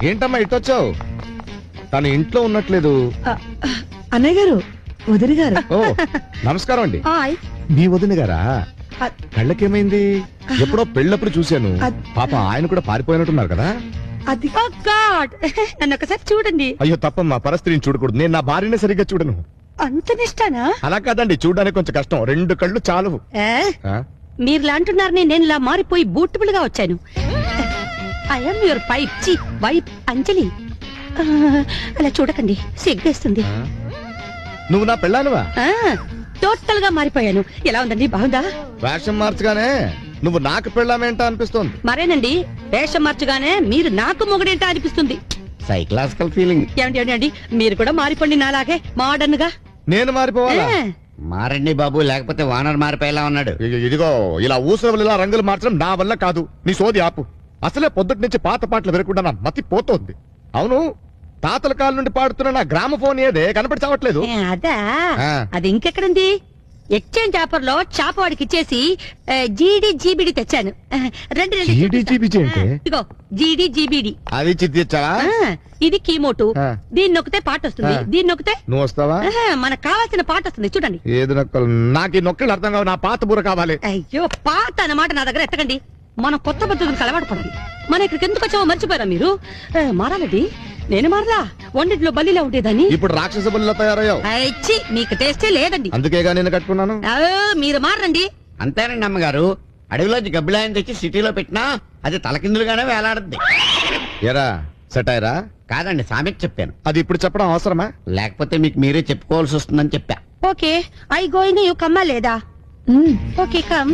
ఏంటమ్మా ఇటొచ్చావు? తను ఇంట్లో ఉన్నట్లేదు. అన్నయ్య గారు, వదిన గారు. ఓ నమస్కారం అండి. హాయ్. మీ వదిన గారా? కళ్ళకేమైంది? ఎప్పుడో పెళ్ళప్పుడు చూశాను. పాప ఆయన కూడా పారిపోయినట్టున్నారు కదా. అది నన్ను ఒకసారి చూడండి. అయ్యో తప్పమ్మా, పరస్త్రీని చూడకూడదు. నేను నా భార్యనే సరిగ్గా చూడను. అంత నిష్టానా? అలా కాదండి, చూడడానికి కొంచెం కష్టం. 2 కళ్ళు చాలు. మీరులా అంటున్నారని నేను ఇలా మారిపోయి బూట్బుల్ గా వచ్చాను. ఐఎమ్ యువర్ వైఫ్ అంజలి. అలా చూడకండి, సిగ్గేస్తుంది. నువ్వు నా పెళ్ళానువా? టోటల్ గా మారిపోయాను. ఎలా ఉందండి, బాగుందా? వేషం మార్చగానే నువ్వు నాకు పెళ్ళామేంటా అనిపిస్తోంది. మరేనండి, వేషం మార్చగానే మీరు నాకు మొగుడేంటా అనిపిస్తుంది. Psychological feeling. ఏమండి, మీరు కూడా మారిపోండి నాలాగే మోడర్న్ గా. నేను మారిపోవాలా? మారండి బాబు, లేకపోతే వానర్ మారిపోయేలా ఉన్నాడు. ఇదిగో ఇలా ఊసరవల్లిలా రంగులు మార్చడం నా వల్ల కాదు. నీ సోది ఆపు. అసలే పొద్దుటి నుంచి పాత పాటలు వినకుండా నా మతి పోతోంది. అవును, తాతల కాలం నుండి పాడుతున్న నా గ్రామఫోన్ ఏదే కనపడి చావట్లేదు. అదా, అది ఇంకెక్కడుంది? ఎక్స్చేంజ్ ఆఫర్ లో చాప వాడికి ఇచ్చేసి జీడీ తెచ్చాను. ఇదిగో జీడీ. అవి చిత్తిచ్చావా? ఇది కీమోటు. దీన్ని నొక్కితే పాట వస్తుంది, దీన్ని నొక్కితే నువ్వు వస్తావా? మనకు కావాల్సిన పాట వస్తుంది. చూడండి. ఏది నొక్కలు? నాకు ఈ నొక్కలు అర్థం కావు. నా పాత బుర్ర కావాలి. అయ్యో, పాత అన్నమాట నా దగ్గర ఎత్తకండి. మనం కొత్త పద్ధతులకు అలవాటు పడాలి. మన ఇక్కడికి ఎందుకు వచ్చామో మర్చిపోయారా మీరు? మారాలండి. నేను మారలా, వండిట్లో బల్లిలా ఉండేదాన్ని. ఇప్పుడు రాక్షస బల్లిలా తయారయ్యావు. మీకు టేస్టే లేదండి. అందుకేగా నేను కట్టుకున్నాను. మీరు మారండి. అంతేనండి అమ్మగారు, అడవిలోంచి గబ్బిలాయని తెచ్చి సిటీలో పెట్టినా అది తలకిందులుగానే వేలాడుద్ది. ఎరా సెటైరా? కాదండి, సామెత చెప్పాను. అది ఇప్పుడు చెప్పడం అవసరమా? లేకపోతే మీకు మీరే చెప్పుకోవాల్సి వస్తుందని చెప్పా. ఓకే, ఐ గోయింగ్, యూ కమ్మా లేదా? Okay, come.